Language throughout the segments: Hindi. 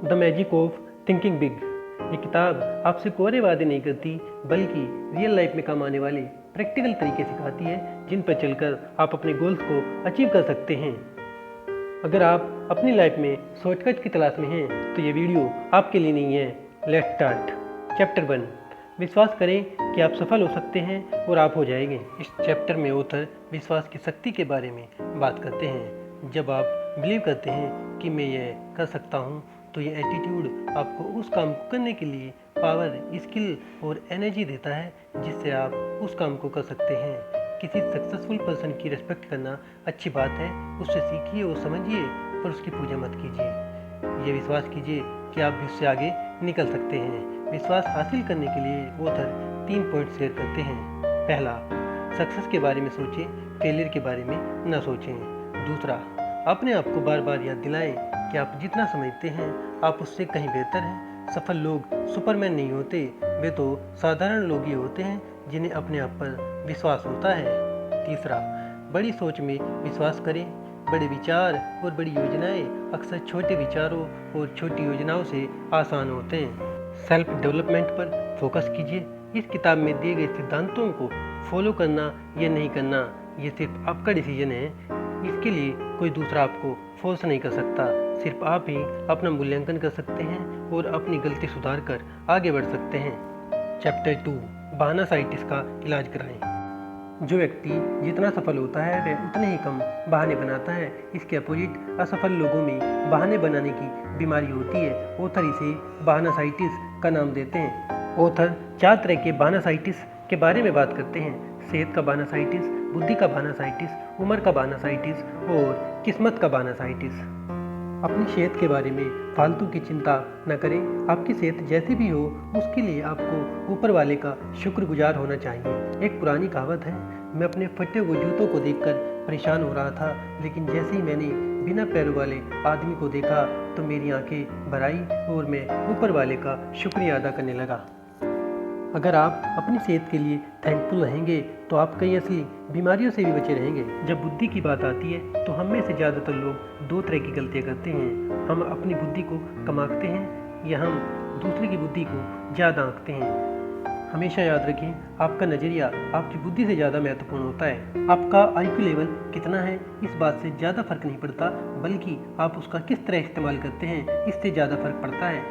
The magic of thinking big. ये किताब आपसे कोरे वादे नहीं करती बल्कि रियल लाइफ में काम आने वाले प्रैक्टिकल तरीके सिखाती है जिन पर चलकर आप अपने गोल्स को अचीव कर सकते हैं। अगर आप अपनी लाइफ में शॉर्टकट की तलाश में हैं तो ये वीडियो आपके लिए नहीं है। Let's start. चैप्टर 1, विश्वास करें कि आप सफल हो सकते हैं और आप हो जाएंगे। इस चैप्टर में ऑथर विश्वास की शक्ति के बारे में बात करते हैं। जब आप बिलीव करते हैं कि मैं ये कर सकता हूँ तो ये एटीट्यूड आपको उस काम को करने के लिए पावर, स्किल और एनर्जी देता है जिससे आप उस काम को कर सकते हैं। किसी सक्सेसफुल पर्सन की रिस्पेक्ट करना अच्छी बात है, उससे सीखिए और समझिए, पर उसकी पूजा मत कीजिए। ये विश्वास कीजिए कि आप भी उससे आगे निकल सकते हैं। विश्वास हासिल करने के लिए ऑथर 3 पॉइंट शेयर करते हैं। पहला, सक्सेस के बारे में सोचें, फेलियर के बारे में न सोचें। दूसरा, अपने आप को बार बार याद दिलाएं कि आप जितना समझते हैं आप उससे कहीं बेहतर हैं। सफल लोग सुपरमैन नहीं होते, वे तो साधारण लोग ही होते हैं जिन्हें अपने आप पर विश्वास होता है। तीसरा, बड़ी सोच में विश्वास करें। बड़े विचार और बड़ी योजनाएं अक्सर छोटे विचारों और छोटी योजनाओं से आसान होते हैं। सेल्फ डेवलपमेंट पर फोकस कीजिए। इस किताब में दिए गए सिद्धांतों को फॉलो करना या नहीं करना ये सिर्फ आपका डिसीजन है। इसके लिए कोई दूसरा आपको फोर्स नहीं कर सकता। सिर्फ आप ही अपना मूल्यांकन कर सकते हैं और अपनी गलती सुधार कर आगे बढ़ सकते हैं। चैप्टर 2, बहानासाइटिस का इलाज कराएं। जो व्यक्ति जितना सफल होता है वह उतने ही कम बहाने बनाता है। इसके अपोजिट असफल लोगों में बहाने बनाने की बीमारी होती है। ऑथर इसे बहानासाइटिस का नाम देते हैं। ऑथर 4 तरह के बहानासाइटिस के बारे में बात करते हैं। सेहत का बहानासाइटिस, बुद्धि का बहानासाइटिस, उम्र का बहानासाइटिस और किस्मत का बहानासाइटिस। अपनी सेहत के बारे में फालतू की चिंता न करें। आपकी सेहत जैसी भी हो उसके लिए आपको ऊपर वाले का शुक्रगुजार होना चाहिए। एक पुरानी कहावत है, मैं अपने फटे हुए जूतों को देखकर परेशान हो रहा था, लेकिन जैसे ही मैंने बिना पैरों वाले आदमी को देखा तो मेरी आंखें भर आई और मैं ऊपर वाले का शुक्रिया अदा करने लगा। अगर आप अपनी सेहत के लिए थैंकफुल रहेंगे तो आप कई असली बीमारियों से भी बचे रहेंगे। जब बुद्धि की बात आती है तो हम में से ज़्यादातर लोग 2 तरह की गलतियां करते हैं। हम अपनी बुद्धि को कम आंकते हैं या हम दूसरे की बुद्धि को ज़्यादा आंकते हैं। हमेशा याद रखें, आपका नज़रिया आपकी बुद्धि से ज़्यादा महत्वपूर्ण होता है। आपका IQ लेवल कितना है इस बात से ज़्यादा फर्क नहीं पड़ता, बल्कि आप उसका किस तरह इस्तेमाल करते हैं इससे ज़्यादा फर्क पड़ता है।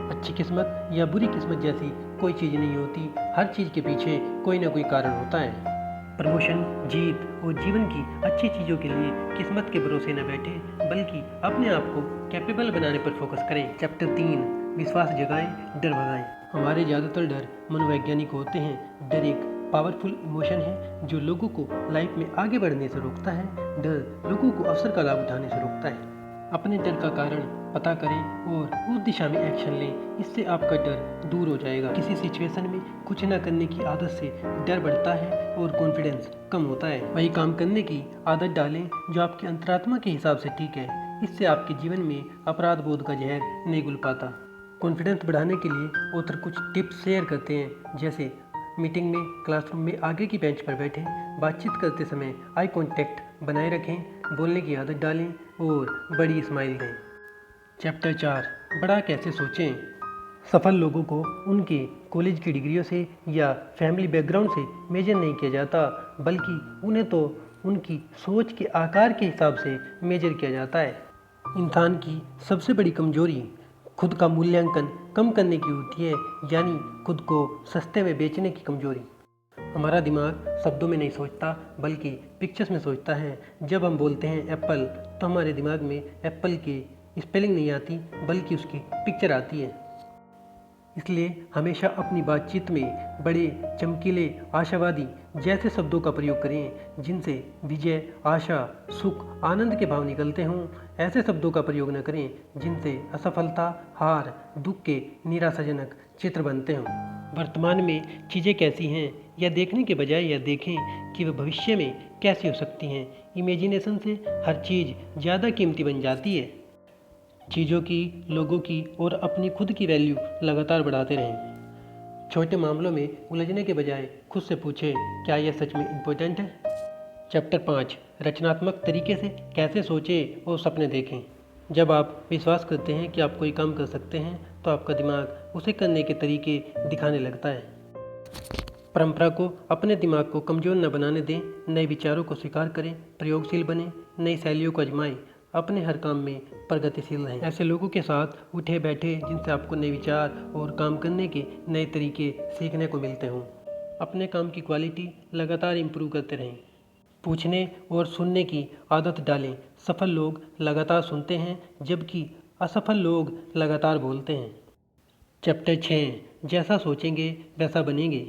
अच्छी किस्मत या बुरी किस्मत जैसी कोई चीज़ नहीं होती, हर चीज़ के पीछे कोई ना कोई कारण होता है। प्रमोशन, जीत और जीवन की अच्छी चीज़ों के लिए किस्मत के भरोसे न बैठे बल्कि अपने आप को कैपेबल बनाने पर फोकस करें। चैप्टर 3, विश्वास जगाएं, डर भगाएं। हमारे ज़्यादातर डर मनोवैज्ञानिक होते हैं। डर एक पावरफुल इमोशन है जो लोगों को लाइफ में आगे बढ़ने से रोकता है। डर लोगों को अवसर का लाभ उठाने से रोकता है। अपने डर का कारण पता करें और उस दिशा में एक्शन लें, इससे आपका डर दूर हो जाएगा। किसी सिचुएशन में कुछ न करने की आदत से डर बढ़ता है और कॉन्फिडेंस कम होता है। वही काम करने की आदत डालें जो आपकी अंतरात्मा के हिसाब से ठीक है। इससे आपके जीवन में अपराध बोध का जहर नहीं घुल पाता। कॉन्फिडेंस बढ़ाने के लिए ऑथर कुछ टिप्स शेयर करते हैं, जैसे मीटिंग में, क्लासरूम में आगे की बेंच पर बैठें, बातचीत करते समय आई कांटेक्ट बनाए रखें, बोलने की आदत डालें और बड़ी स्माइल दें। चैप्टर 4, बड़ा कैसे सोचें। सफल लोगों को उनके कॉलेज की डिग्रियों से या फैमिली बैकग्राउंड से मेजर नहीं किया जाता, बल्कि उन्हें तो उनकी सोच के आकार के हिसाब से मेजर किया जाता है। इंसान की सबसे बड़ी कमजोरी खुद का मूल्यांकन कम करने की होती है, यानी खुद को सस्ते में बेचने की कमजोरी। हमारा दिमाग शब्दों में नहीं सोचता बल्कि पिक्चर्स में सोचता है। जब हम बोलते हैं एप्पल तो हमारे दिमाग में एप्पल की स्पेलिंग नहीं आती बल्कि उसकी पिक्चर आती है। इसलिए हमेशा अपनी बातचीत में बड़े, चमकीले, आशावादी जैसे शब्दों का प्रयोग करें जिनसे विजय, आशा, सुख, आनंद के भाव निकलते हों। ऐसे शब्दों का प्रयोग न करें जिनसे असफलता, हार, दुख के निराशाजनक चित्र बनते हों। वर्तमान में चीज़ें कैसी हैं यह देखने के बजाय यह देखें कि वह भविष्य में कैसी हो सकती हैं। इमेजिनेशन से हर चीज़ ज़्यादा कीमती बन जाती है। चीज़ों की, लोगों की और अपनी खुद की वैल्यू लगातार बढ़ाते रहें। छोटे मामलों में उलझने के बजाय खुद से पूछें, क्या यह सच में इम्पोर्टेंट है। चैप्टर 5, रचनात्मक तरीके से कैसे सोचें और सपने देखें। जब आप विश्वास करते हैं कि आप कोई काम कर सकते हैं तो आपका दिमाग उसे करने के तरीके दिखाने लगता है। परंपरा को अपने दिमाग को कमज़ोर न बनाने दें, नए विचारों को स्वीकार करें, प्रयोगशील बनें, नई शैलियों को आजमाएं, अपने हर काम में प्रगतिशील रहें। ऐसे लोगों के साथ उठे बैठे जिनसे आपको नए विचार और काम करने के नए तरीके सीखने को मिलते हों। अपने काम की क्वालिटी लगातार इम्प्रूव करते रहें। पूछने और सुनने की आदत डालें। सफल लोग लगातार सुनते हैं जबकि असफल लोग लगातार बोलते हैं। चैप्टर 6, जैसा सोचेंगे वैसा बनेंगे।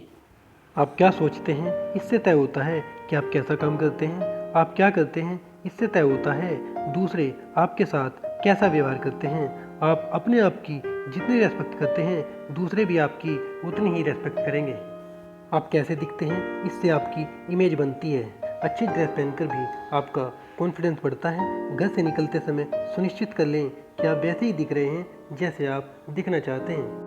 आप क्या सोचते हैं इससे तय होता है कि आप कैसा काम करते हैं। आप क्या करते हैं इससे तय होता है दूसरे आपके साथ कैसा व्यवहार करते हैं। आप अपने आप की जितनी रेस्पेक्ट करते हैं दूसरे भी आपकी उतनी ही रेस्पेक्ट करेंगे। आप कैसे दिखते हैं इससे आपकी इमेज बनती है। अच्छी ड्रेस पहनकर भी आपका कॉन्फिडेंस बढ़ता है। घर से निकलते समय सुनिश्चित कर लें कि आप वैसे ही दिख रहे हैं जैसे आप दिखना चाहते हैं।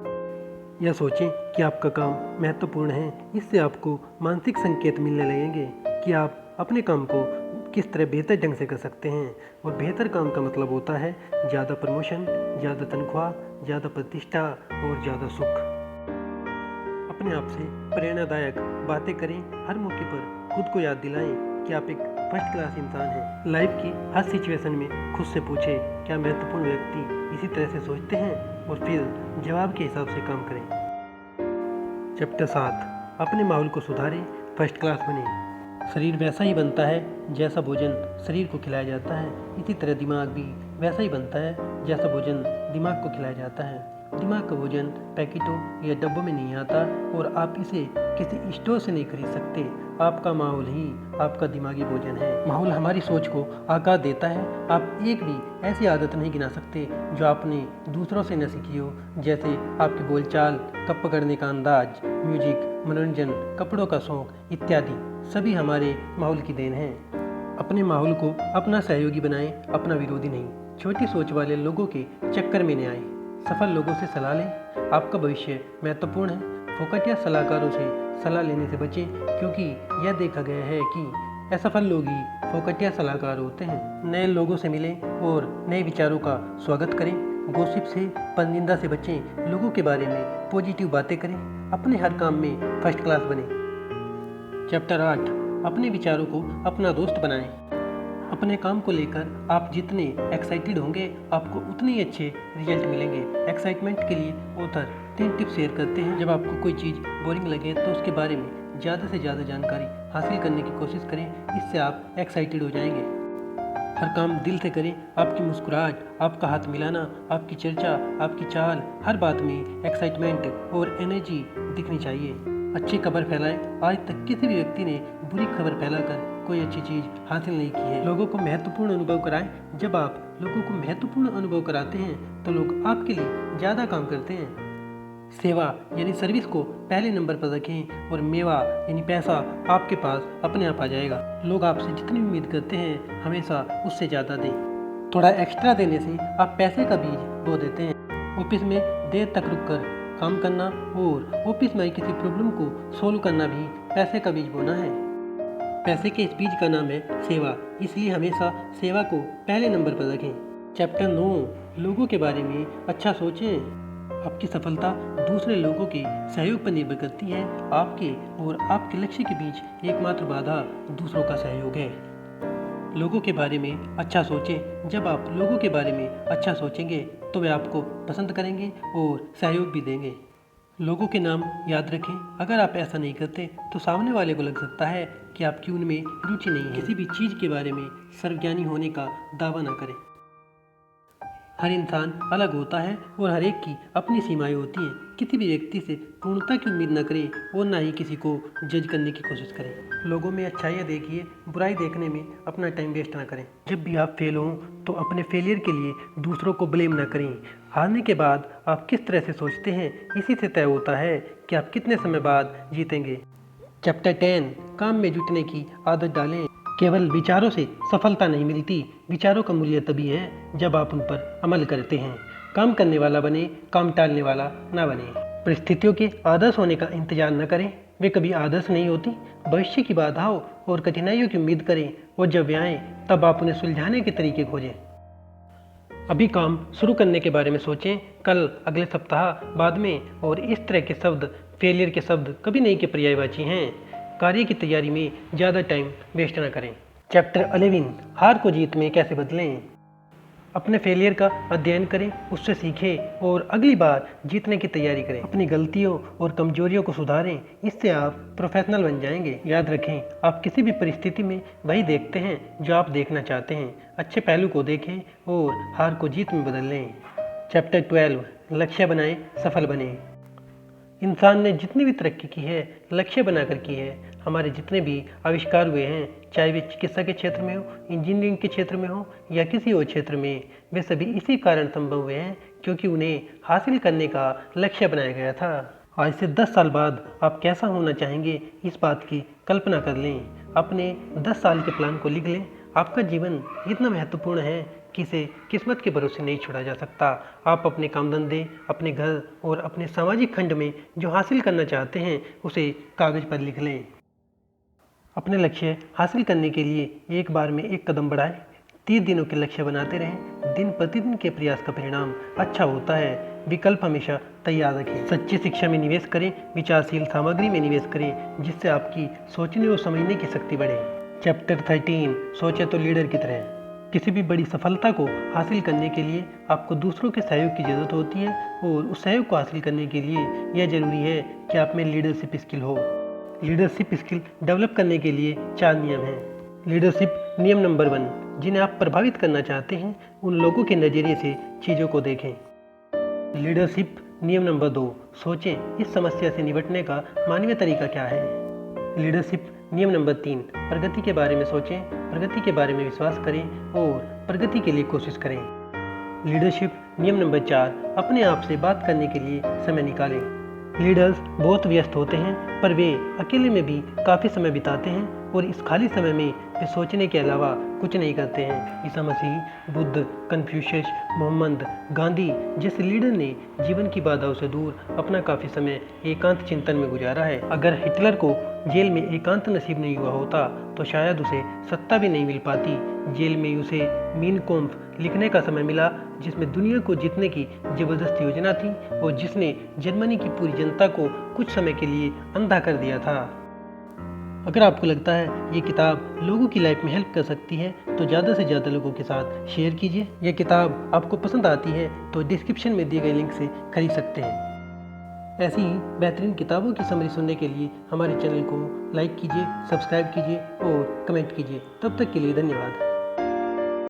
यह सोचें कि आपका काम महत्वपूर्ण है। इससे आपको मानसिक संकेत मिलने लगेंगे कि आप अपने काम को किस तरह बेहतर ढंग से कर सकते हैं। और बेहतर काम का मतलब होता है ज़्यादा प्रमोशन, ज़्यादा तनख्वाह, ज़्यादा प्रतिष्ठा और ज़्यादा सुख। अपने आप से प्रेरणादायक बातें करें। हर मौके पर खुद को याद दिलाएं कि आप एक फर्स्ट क्लास इंसान हैं। लाइफ की हर सिचुएशन में खुद से पूछें क्या महत्वपूर्ण व्यक्ति इसी तरह से सोचते हैं, और फिर जवाब के हिसाब से काम करें। चैप्टर 7, अपने माहौल को सुधारें, फर्स्ट क्लास बने। शरीर वैसा ही बनता है जैसा भोजन शरीर को खिलाया जाता है। इसी तरह दिमाग भी वैसा ही बनता है जैसा भोजन दिमाग को खिलाया जाता है। दिमाग का भोजन पैकेटों या डब्बों में नहीं आता और आप इसे किसी स्टोर से नहीं खरीद सकते। आपका माहौल ही आपका दिमागी भोजन है। माहौल हमारी सोच को आकार देता है। आप एक भी ऐसी आदत नहीं गिना सकते जो आपने दूसरों से न सीखी हो, जैसे आपकी बोलचाल, कप पकड़ने का अंदाज, म्यूजिक, मनोरंजन, कपड़ों का शौक इत्यादि सभी हमारे माहौल की देन है। अपने माहौल को अपना सहयोगी बनाएं, अपना विरोधी नहीं। छोटी सोच वाले लोगों के चक्कर में न आए। सफल लोगों से सलाह लें। आपका भविष्य महत्वपूर्ण है। फोकटिया सलाहकारों से सलाह लेने से बचें, क्योंकि यह देखा गया है कि असफल लोग ही फोकटिया सलाहकार होते हैं। नए लोगों से मिलें और नए विचारों का स्वागत करें। गॉसिप से, परनिंदा से बचें। लोगों के बारे में पॉजिटिव बातें करें। अपने हर काम में फर्स्ट क्लास बने। चैप्टर 8, अपने विचारों को अपना दोस्त बनाएं। अपने काम को लेकर आप जितने एक्साइटेड होंगे आपको उतने ही अच्छे रिजल्ट मिलेंगे। एक्साइटमेंट के लिए ऑथर 3 टिप्स शेयर करते हैं। जब आपको कोई चीज़ बोरिंग लगे तो उसके बारे में ज़्यादा से ज़्यादा जानकारी हासिल करने की कोशिश करें। इससे आप एक्साइटेड हो जाएंगे। हर काम दिल से करें। आपकी मुस्कुराहट, आपका हाथ मिलाना, आपकी चर्चा, आपकी चाल, हर बात में एक्साइटमेंट और एनर्जी दिखनी चाहिए। अच्छी खबर फैलाएं। आज तक किसी भी व्यक्ति ने बुरी खबर फैलाकर कोई अच्छी चीज़ हासिल नहीं की है। लोगों को महत्वपूर्ण अनुभव कराएं। जब आप लोगों को महत्वपूर्ण अनुभव कराते हैं तो लोग आपके लिए ज़्यादा काम करते हैं। सेवा यानी सर्विस को पहले नंबर पर रखें और मेवा यानी पैसा आपके पास अपने आप आ जाएगा। लोग आपसे जितनी उम्मीद करते हैं हमेशा उससे ज़्यादा दें। थोड़ा एक्स्ट्रा देने से आप पैसे का बीज बो देते हैं। ऑफिस में देर तक रुककर काम करना और ऑफिस में किसी प्रॉब्लम को सोल्व करना भी पैसे का बीज बोना है। पैसे के इस बीज का नाम है सेवा, इसलिए हमेशा सेवा को पहले नंबर पर रखें। चैप्टर 9, लोगों के बारे में अच्छा सोचें। आपकी सफलता दूसरे लोगों के सहयोग पर निर्भर करती है। आपके और आपके लक्ष्य के बीच एकमात्र बाधा दूसरों का सहयोग है। लोगों के बारे में अच्छा सोचें। जब आप लोगों के बारे में अच्छा सोचेंगे तो वे आपको पसंद करेंगे और सहयोग भी देंगे। लोगों के नाम याद रखें। अगर आप ऐसा नहीं करते तो सामने वाले को लग सकता है कि आपकी उनमें रुचि नहीं है। किसी भी चीज़ के बारे में सर्वज्ञानी होने का दावा न करें। हर इंसान अलग होता है और हर एक की अपनी सीमाएं होती हैं। किसी भी व्यक्ति से पूर्णता की उम्मीद न करें और ना ही किसी को जज करने की कोशिश करें। लोगों में अच्छाइयाँ देखिए, बुराई देखने में अपना टाइम वेस्ट ना करें। जब भी आप फेल हों तो अपने फेलियर के लिए दूसरों को ब्लेम ना करें। हारने के बाद आप किस तरह से सोचते हैं इसी से तय होता है कि आप कितने समय बाद जीतेंगे। चैप्टर 10, काम में जुटने की आदत डालें। केवल विचारों से सफलता नहीं मिलती। विचारों का मूल्य तभी है जब आप उन पर अमल करते हैं। काम करने वाला बने, काम टालने वाला ना बने। परिस्थितियों के आदर्श होने का इंतजार न करें, वे कभी आदर्श नहीं होती। भविष्य की बाधाओं और कठिनाइयों की उम्मीद करें और जब वे आएँ तब आप उन्हें सुलझाने के तरीके खोजें। अभी काम शुरू करने के बारे में सोचें, कल, अगले सप्ताह, बाद में और इस तरह के शब्द, फेलियर के शब्द कभी नहीं के पर्यायवाची हैं। कार्य की तैयारी में ज़्यादा टाइम वेस्ट ना करें। चैप्टर 11, हार को जीत में कैसे बदलें। अपने फेलियर का अध्ययन करें, उससे सीखें और अगली बार जीतने की तैयारी करें। अपनी गलतियों और कमजोरियों को सुधारें, इससे आप प्रोफेशनल बन जाएंगे। याद रखें, आप किसी भी परिस्थिति में वही देखते हैं जो आप देखना चाहते हैं। अच्छे पहलू को देखें और हार को जीत में बदल लें। चैप्टर 12, लक्ष्य बनाएं, सफल बनें। इंसान ने जितनी भी तरक्की की है, लक्ष्य बनाकर की है। हमारे जितने भी आविष्कार हुए हैं, चाहे वे चिकित्सा के क्षेत्र में हो, इंजीनियरिंग के क्षेत्र में हो या किसी और क्षेत्र में, वे सभी इसी कारण संभव हुए हैं क्योंकि उन्हें हासिल करने का लक्ष्य बनाया गया था। आज से 10 साल बाद आप कैसा होना चाहेंगे, इस बात की कल्पना कर लें। अपने 10 साल के प्लान को लिख लें। आपका जीवन इतना महत्वपूर्ण है कि इसे किस्मत के भरोसे नहीं छोड़ा जा सकता। आप अपने काम धंधे, अपने घर और अपने सामाजिक खंड में जो हासिल करना चाहते हैं उसे कागज पर लिख लें। अपने लक्ष्य हासिल करने के लिए एक बार में एक कदम बढ़ाएं। 30 दिनों के लक्ष्य बनाते रहें। दिन प्रतिदिन के प्रयास का परिणाम अच्छा होता है। विकल्प हमेशा तैयार रखें। सच्ची शिक्षा में निवेश करें, विचारशील सामग्री में निवेश करें जिससे आपकी सोचने और समझने की शक्ति बढ़े। चैप्टर 13, सोचे तो लीडर की तरह। किसी भी बड़ी सफलता को हासिल करने के लिए आपको दूसरों के सहयोग की ज़रूरत होती है और उस सहयोग को हासिल करने के लिए यह ज़रूरी है कि आप में लीडरशिप स्किल हो। लीडरशिप स्किल डेवलप करने के लिए 4 नियम हैं। लीडरशिप नियम नंबर 1, जिन्हें आप प्रभावित करना चाहते हैं उन लोगों के नज़रिए से चीज़ों को देखें। लीडरशिप नियम नंबर 2, सोचें इस समस्या से निपटने का मानवीय तरीका क्या है। लीडरशिप नियम नंबर 3, प्रगति के बारे में सोचें, प्रगति के बारे में विश्वास करें और प्रगति के लिए कोशिश करें। लीडरशिप नियम नंबर 4, अपने आप से बात करने के लिए समय निकालें। लीडर्स बहुत व्यस्त होते हैं पर वे अकेले में भी काफ़ी समय बिताते हैं और इस खाली समय में वे सोचने के अलावा कुछ नहीं करते हैं। ईसा मसीह, बुद्ध, कन्फ्यूशियस, मोहम्मद, गांधी जैसे लीडर ने जीवन की बाधाओं से दूर अपना काफ़ी समय एकांत चिंतन में गुजारा है। अगर हिटलर को जेल में एकांत नसीब नहीं हुआ होता तो शायद उसे सत्ता भी नहीं मिल पाती। जेल में उसे मीन कॉम्फ लिखने का समय मिला जिसमें दुनिया को जीतने की जबरदस्त योजना थी और जिसने जर्मनी की पूरी जनता को कुछ समय के लिए अंधा कर दिया था। अगर आपको लगता है ये किताब लोगों की लाइफ में हेल्प कर सकती है तो ज़्यादा से ज़्यादा लोगों के साथ शेयर कीजिए। यह किताब आपको पसंद आती है तो डिस्क्रिप्शन में दिए गए लिंक से खरीद सकते हैं। ऐसी ही बेहतरीन किताबों की समरी सुनने के लिए हमारे चैनल को लाइक कीजिए, सब्सक्राइब कीजिए और कमेंट कीजिए। तब तक के लिए धन्यवाद।